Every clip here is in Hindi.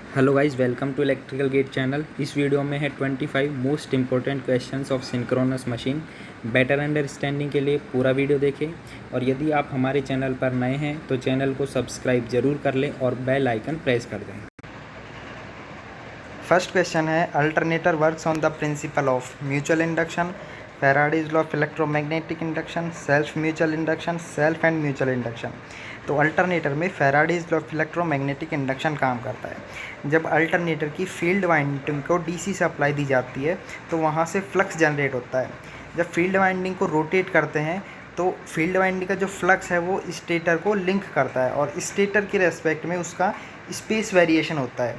Hello guys, welcome to electrical GATE channel. इस वीडियो में है 25 most important questions of synchronous machine. Better understanding के लिए पूरा वीडियो देखें और यदि आप हमारे चैनल पर नए हैं तो चैनल को सब्सक्राइब जरूर कर लें और बेल आइकन प्रेस कर दें। फर्स्ट क्वेश्चन है, alternator works on the principle of mutual induction, Faraday's law of electromagnetic induction, self mutual induction, self and mutual induction. तो अल्टरनेटर में Faraday's law of electromagnetic induction काम करता है। जब अल्टरनेटर की फील्ड वाइंडिंग को डीसी सप्लाई दी जाती है तो वहाँ से फ्लक्स जनरेट होता है। जब फील्ड वाइंडिंग को रोटेट करते हैं तो फील्ड वाइंडिंग का जो फ्लक्स है वो स्टेटर को लिंक करता है और स्टेटर के रेस्पेक्ट में उसका स्पेस वेरिएशन होता है।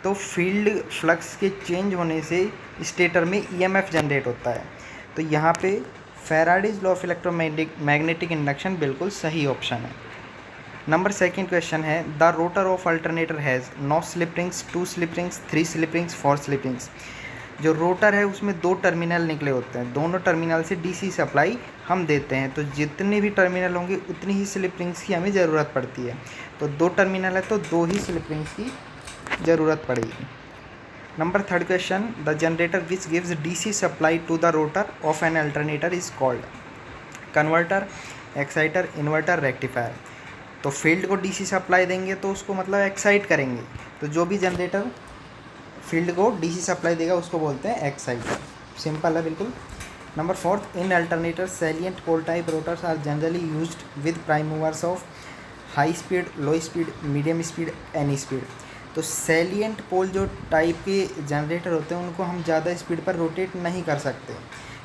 तो फील्ड फ्लक्स के चेंज होने से स्टेटर में ईएमएफ जनरेट होता है। तो यहाँ पे Faraday's law of electromagnetic induction बिल्कुल सही ऑप्शन है। नंबर सेकंड क्वेश्चन है, the rotor of alternator has 9 slip rings, 2 slip rings, 3 slip rings, 4 slip rings. जो रोटर है उसमें 2 टर्मिनल निकले होते हैं, दोनों टर्मिनल से डीसी सप्लाई हम देते हैं। तो जितने भी टर्मिनल होंगे उतनी ही स्लिप रिंग्स की हमें ज़रूरत पड़ती है। तो 2 टर्मिनल है तो 2 ही स्लिप रिंग्स की ज़रूरत पड़ेगी। Number third question, the generator which gives DC supply to the rotor of an alternator is called converter, exciter, inverter, rectifier. तो फील्ड को डीसी सप्लाई देंगे तो उसको मतलब एक्साइट करेंगे। तो जो भी जनरेटर फील्ड को डीसी सप्लाई देगा उसको बोलते हैं एक्साइटर। सिंपल है बिल्कुल। Number fourth, in alternator salient pole type rotors are generally used with prime movers of high speed, low speed, medium speed, any speed. तो सैलिएंट पोल जो टाइप के जनरेटर होते हैं उनको हम ज़्यादा स्पीड पर रोटेट नहीं कर सकते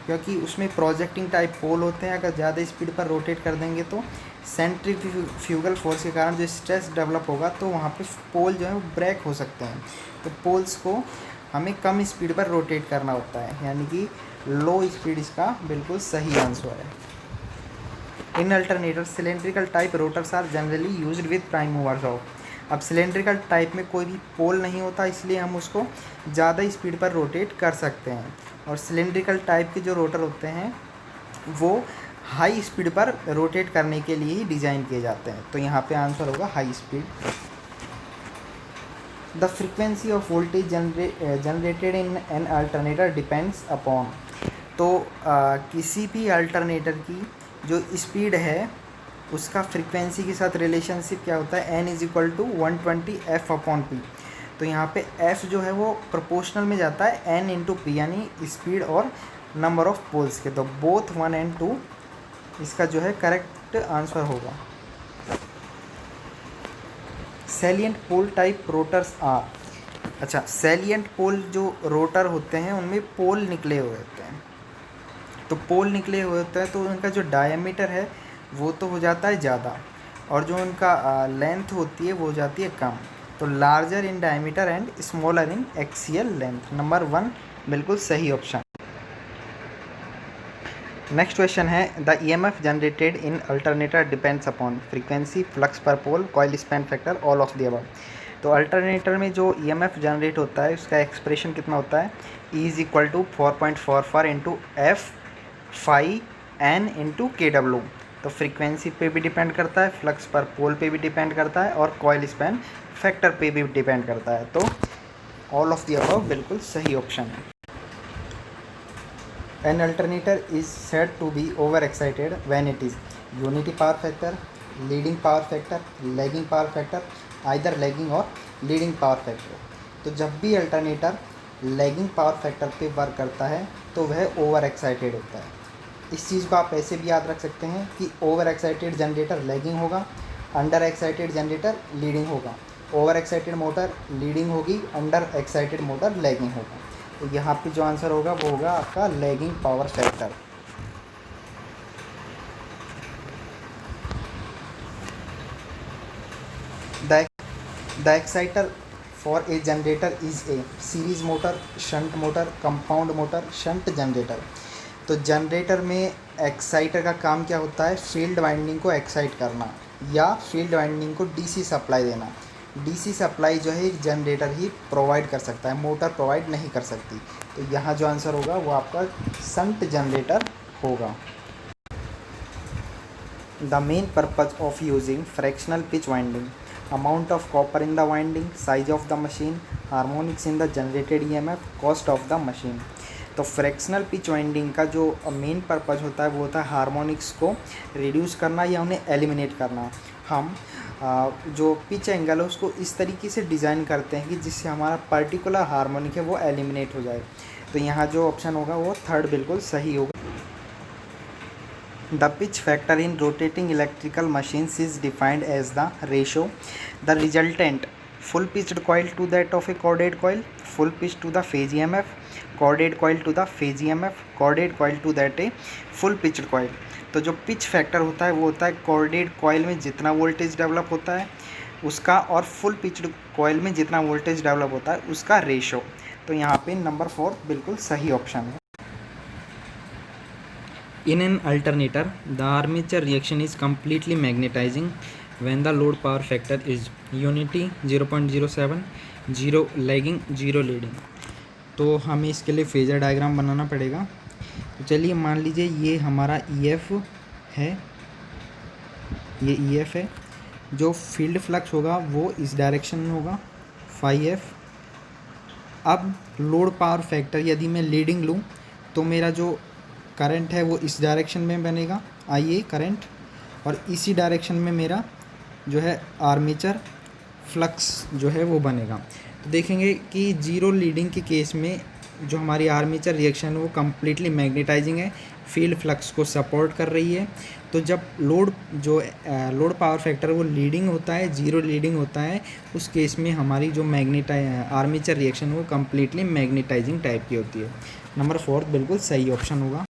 क्योंकि उसमें प्रोजेक्टिंग टाइप पोल होते हैं। अगर ज़्यादा स्पीड पर रोटेट कर देंगे तो सेंट्रीफ्यूगल फोर्स के कारण जो स्ट्रेस डेवलप होगा तो वहाँ पे पोल जो है वो ब्रेक हो सकते हैं। तो पोल्स को हमें कम स्पीड पर रोटेट करना होता है, यानी कि लो स्पीड इसका बिल्कुल सही आंसर है। In alternator cylindrical type rotors are generally used with prime movers of. अब सिलेंड्रिकल टाइप में कोई भी पोल नहीं होता इसलिए हम उसको ज़्यादा स्पीड पर रोटेट कर सकते हैं। और सिलेंड्रिकल टाइप के जो रोटर होते हैं वो हाई स्पीड पर रोटेट करने के लिए ही डिज़ाइन किए जाते हैं। तो यहाँ पे आंसर होगा high speed. The frequency of voltage generated in an alternator depends upon. तो किसी भी अल्टरनेटर की जो स्पीड है उसका फ्रीक्वेंसी के साथ रिलेशनशिप क्या होता है, n is equal to 120 F upon P. तो यहाँ पे f जो है वो प्रोपोर्शनल में जाता है n इंटू पी, यानी स्पीड और नंबर ऑफ पोल्स के। तो बोथ 1 एंड 2 इसका जो है करेक्ट आंसर होगा। Salient pole type rotors are. अच्छा, सैलिएंट पोल जो रोटर होते हैं उनमें पोल निकले हुए होते हैं। तो पोल निकले हुए होते हैं तो उनका जो डायमीटर है वो तो हो जाता है ज़्यादा और जो उनका लेंथ होती है वो हो जाती है कम। तो larger in diameter and smaller in axial length. Number 1 बिल्कुल सही ऑप्शन। नेक्स्ट क्वेश्चन है, the EMF generated in alternator depends upon frequency, flux per pole, coil span factor, all of the above. तो अल्टरनेटर में जो ईएमएफ जनरेट होता है उसका एक्सप्रेशन कितना होता है, E is equal to 4.44 into F phi N into K W. तो फ्रीक्वेंसी पे भी डिपेंड करता है, फ्लक्स पर पोल पे भी डिपेंड करता है और कॉइल स्पैन फैक्टर पे भी डिपेंड करता है। तो ऑल ऑफ द अबव बिल्कुल सही ऑप्शन है। An alternator is said to be overexcited when it is unity power factor, leading power factor, lagging power factor, either lagging और leading power factor। तो जब भी अल्टरनेटर लैगिंग पावर फैक्टर पे वर्क करता है तो वह ओवर एक्साइटेड होता है। इस चीज़ को आप ऐसे भी याद रख सकते हैं कि ओवर एक्साइटेड जनरेटर लैगिंग होगा, अंडर एक्साइटेड जनरेटर लीडिंग होगा। ओवर एक्साइटेड मोटर लीडिंग होगी, अंडर एक्साइटेड मोटर लैगिंग होगा। तो यहाँ पे जो आंसर होगा वो होगा आपका lagging power factor. The exciter for a generator is a series motor, shunt motor, compound motor, shunt generator. तो जनरेटर में एक्साइटर का काम क्या होता है, फील्ड वाइंडिंग को एक्साइट करना या फील्ड वाइंडिंग को डीसी सप्लाई देना। डीसी सप्लाई जो है एक जनरेटर ही प्रोवाइड कर सकता है, मोटर प्रोवाइड नहीं कर सकती। तो यहाँ जो आंसर होगा वो आपका शंट जनरेटर होगा। The main purpose of using fractional pitch winding amount of copper in the winding, size of the machine, harmonics in the generated EMF, cost of the machine. तो फ्रैक्शनल पिच वाइंडिंग का जो मेन पर्पज़ होता है वो होता है हार्मोनिक्स को रिड्यूस करना या उन्हें एलिमिनेट करना। हम जो पिच एंगल है उसको इस तरीके से डिज़ाइन करते हैं कि जिससे हमारा पर्टिकुलर हार्मोनिक है वो एलिमिनेट हो जाए। तो यहाँ जो ऑप्शन होगा वो थर्ड बिल्कुल सही होगा। The pitch factor in rotating electrical machines is defined as the ratio the resultant full pitched coil to that of a corded coil, full pitch to the phase EMF, corded coil to the phase EMF, corded coil to that a full pitched coil। तो जो पिच फैक्टर होता है वो होता है कॉर्डेड कॉइल में जितना वोल्टेज डेवलप होता है उसका, और फुल पिच्ड कॉइल में जितना वोल्टेज डेवलप होता है उसका रेशो। तो यहाँ पे नंबर 4 बिल्कुल सही ऑप्शन है। In an alternator, the armature reaction is completely magnetizing when the load power factor is unity 0.07, 0 lagging, 0 leading। तो हमें इसके लिए फेजर डायग्राम बनाना पड़ेगा। तो चलिए मान लीजिए ये हमारा EF है, ये EF है। जो फील्ड फ्लक्स होगा वो इस डायरेक्शन में होगा फाई एफ। अब लोड पावर फैक्टर यदि मैं लीडिंग लूँ तो मेरा जो करंट है वो इस डायरेक्शन में बनेगा, IA करंट, और इसी डायरेक्शन में मेरा जो है आर्मेचर फ्लक्स जो है वो बनेगा। तो देखेंगे कि जीरो लीडिंग के केस में जो हमारी आर्मेचर रिएक्शन है वो कम्प्लीटली मैग्नेटाइजिंग है, फील्ड फ्लक्स को सपोर्ट कर रही है। तो जब लोड पावर फैक्टर वो लीडिंग होता है, जीरो लीडिंग होता है, उस केस में हमारी जो आर्मेचर रिएक्शन वो कम्प्लीटली मैग्नेटाइजिंग टाइप की होती है। नंबर 4 बिल्कुल सही ऑप्शन होगा।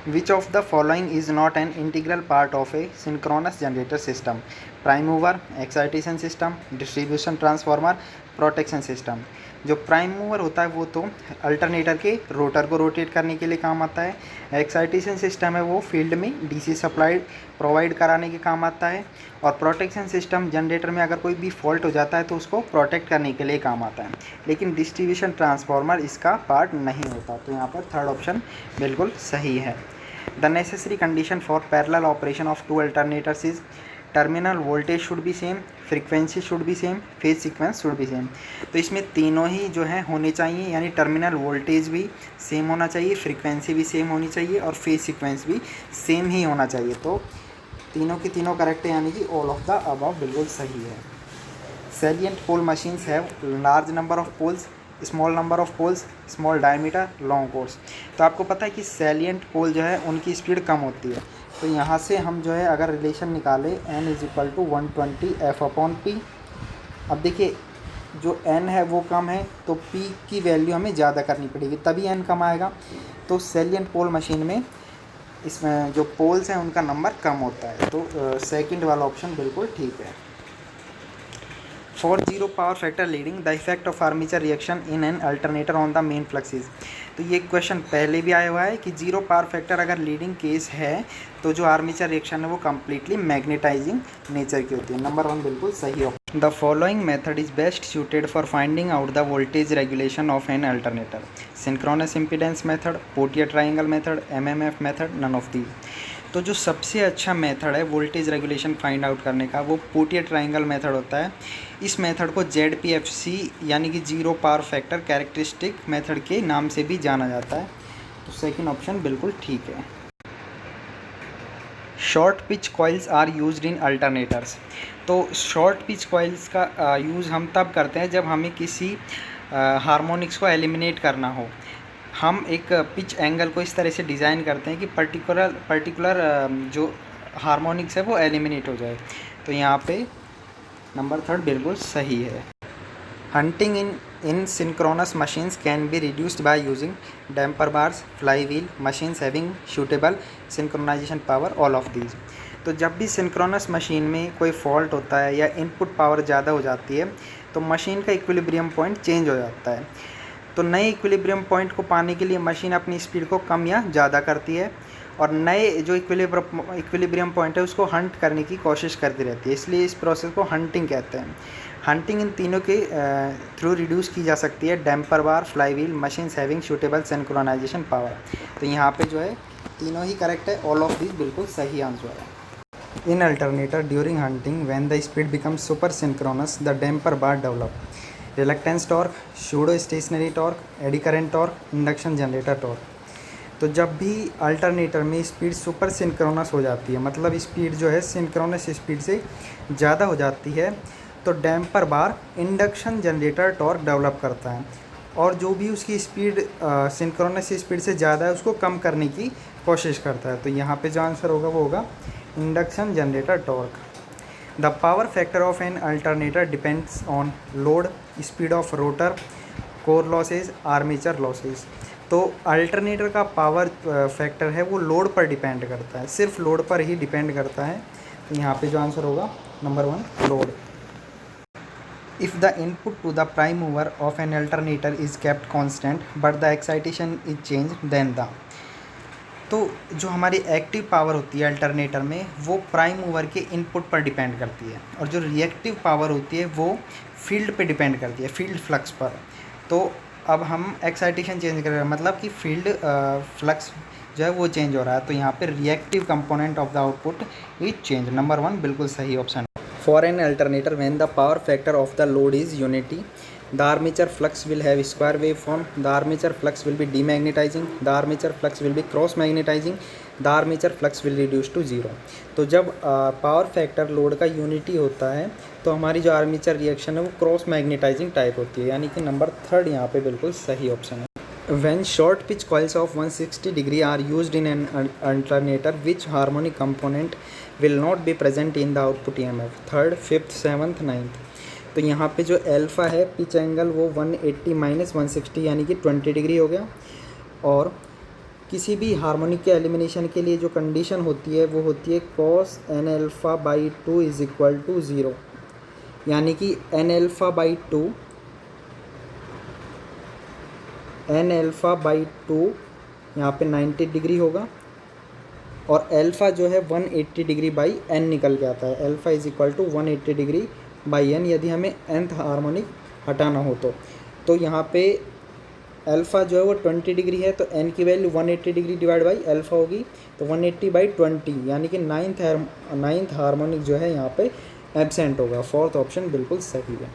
Which of the following is not an integral part of a synchronous generator system? Prime mover, excitation system, distribution transformer, protection system। जो प्राइम मूवर होता है वो तो अल्टरनेटर के रोटर को रोटेट करने के लिए काम आता है। एक्साइटेशन सिस्टम है वो फील्ड में DC सप्लाई प्रोवाइड कराने के काम आता है। और प्रोटेक्शन सिस्टम जनरेटर में अगर कोई भी फॉल्ट हो जाता है तो उसको प्रोटेक्ट करने के लिए काम आता है। लेकिन डिस्ट्रीब्यूशन ट्रांसफार्मर इसका पार्ट नहीं होता। तो यहाँ पर थर्ड ऑप्शन बिल्कुल सही है। The necessary condition for parallel operation of two alternators is terminal voltage should be same, frequency should be same, phase sequence should be same. तो इसमें तीनों ही जो है होने चाहिए, यानी टर्मिनल वोल्टेज भी सेम होना चाहिए, फ्रीक्वेंसी भी सेम होनी चाहिए और फेज सीक्वेंस भी सेम ही होना चाहिए। तो तीनों की तीनों करेक्ट है, यानी कि ऑल ऑफ द अबव बिल्कुल सही है। Salient pole machines have large number of poles, small number of poles, small diameter, long cores. तो आपको पता है कि सैलिएंट पोल जो है उनकी स्पीड कम होती है। तो यहाँ से हम जो है अगर रिलेशन निकालें n = 120 F/P। अब देखिए जो n है वो कम है तो P की वैल्यू हमें ज़्यादा करनी पड़ेगी तभी n कम आएगा। तो सैलिएंट पोल मशीन में इसमें जो पोल्स हैं उनका नंबर कम होता है। तो सेकंड वाला ऑप्शन बिल्कुल ठीक है। For zero power factor leading, the effect of armature reaction in an alternator on the main flux is। तो ये क्वेश्चन पहले भी आया हुआ है कि जीरो पावर फैक्टर अगर लीडिंग केस है तो जो आर्मेचर रिएक्शन है वो कम्प्लीटली मैग्नेटाइजिंग नेचर की होती है। नंबर 1 बिल्कुल सही option. The following method is best suited for finding out the voltage regulation of an alternator. Synchronous impedance method, Potier triangle method, MMF method, none of these. तो जो सबसे अच्छा मेथड है वोल्टेज रेगुलेशन फाइंड आउट करने का वो पोटियर ट्राइंगल मेथड होता है। इस मेथड को ZPFC यानी कि zero power factor characteristic method के नाम से भी जाना जाता है। तो सेकंड ऑप्शन बिल्कुल ठीक है। Short pitch coils are used in alternators. तो शॉर्ट पिच कॉइल्स का यूज़ हम तब करते हैं जब हमें किसी हार्मोनिक्स को एलिमिनेट करना हो। हम एक पिच एंगल को इस तरह से डिज़ाइन करते हैं कि पर्टिकुलर जो हार्मोनिक्स है वो एलिमिनेट हो जाए। तो यहाँ पे नंबर 3 बिल्कुल सही है। Hunting in synchronous machines can be reduced by using damper bars, fly wheel, machines having suitable synchronisation power, all of these. तो जब भी सिंक्रोनस मशीन में कोई फॉल्ट होता है या इनपुट पावर ज़्यादा हो जाती है तो मशीन का इक्विलिब्रियम पॉइंट चेंज हो जाता है। तो नए इक्विलिब्रियम पॉइंट को पाने के लिए मशीन अपनी स्पीड को कम या ज़्यादा करती है और नए जो इक्विलिब्रियम पॉइंट है उसको हंट करने की कोशिश करती रहती है, इसलिए इस प्रोसेस को हंटिंग कहते हैं। हंटिंग इन तीनों के थ्रू रिड्यूस की जा सकती है, damper bar, fly wheel, machines having suitable synchronisation power. तो यहाँ पे जो है तीनों ही करेक्ट है, ऑल ऑफ दिस बिल्कुल सही आंसर है। In alternator during hunting, when the speed becomes super synchronous, the damper bar develop. Reluctance torque, pseudo stationary torque, eddy current torque, induction generator torque. तो जब भी अल्टरनेटर में स्पीड सुपर सिंक्रोनस हो जाती है, मतलब स्पीड जो है सिंक्रोनस स्पीड से ज़्यादा हो जाती है, तो डैम्पर बार इंडक्शन जनरेटर टॉर्क डेवलप करता है और जो भी उसकी स्पीड सिंक्रोनस स्पीड से ज़्यादा है उसको कम करने की कोशिश करता है। तो यहाँ पे जो आंसर होगा वो होगा induction generator torque. The power factor of an alternator depends on load, speed of rotor, core losses, armature losses. तो अल्टरनेटर का पावर फैक्टर है वो लोड पर डिपेंड करता है, सिर्फ लोड पर ही डिपेंड करता है। तो यहाँ पे जो आंसर होगा number 1 load. If the input to the prime mover of an alternator is kept constant but the excitation is change then the. तो जो हमारी एक्टिव पावर होती है अल्टरनेटर में वो प्राइम मूवर के इनपुट पर डिपेंड करती है और जो रिएक्टिव पावर होती है वो फील्ड पे डिपेंड करती है, फील्ड फ्लक्स पर। तो अब हम एक्साइटेशन चेंज कर रहे हैं, मतलब कि फील्ड फ्लक्स जो है वो चेंज हो रहा है। तो यहाँ पे reactive component of the output is change. Number 1 बिल्कुल सही option. For an alternator when the power factor of the load is unity, the armature flux will have square wave form, the armature flux will be demagnetising, the armature flux will be cross magnetising, the armature flux will reduce to zero. तो जब पावर फैक्टर लोड का यूनिटी होता है तो हमारी जो आर्मेचर रिएक्शन है वो क्रॉस मैग्नेटाइजिंग टाइप होती है, यानी कि नंबर 3 यहाँ पे बिल्कुल सही ऑप्शन है। When short pitch coils of 160 degree are used in an alternator, which harmonic component will not be present in the output EMF? 3rd, 5th, 7th, 9th। तो यहाँ पे जो अल्फ़ा है पिच एंगल वो 180 माइनस 160 यानी कि 20 डिग्री हो गया। और किसी भी हार्मोनिक के एलिमिनेशन के लिए जो कंडीशन होती है वो होती है cos n alpha by 2 is equal to 0, यानी कि n अल्फ़ा बाई 2 यहाँ पे 90 डिग्री होगा और अल्फ़ा जो है 180 डिग्री बाई n निकल के आता है। Alpha is equal to 180 degree by n यदि हमें nth हार्मोनिक हटाना हो तो यहाँ पे अल्फ़ा जो है वो 20 डिग्री है तो n की value 180 degree divide by alpha होगी, तो 180 बाई 20 यानी कि 9th हार्मोनिक जो है यहाँ पे एब्सेंट होगा। 4th ऑप्शन बिल्कुल सही है।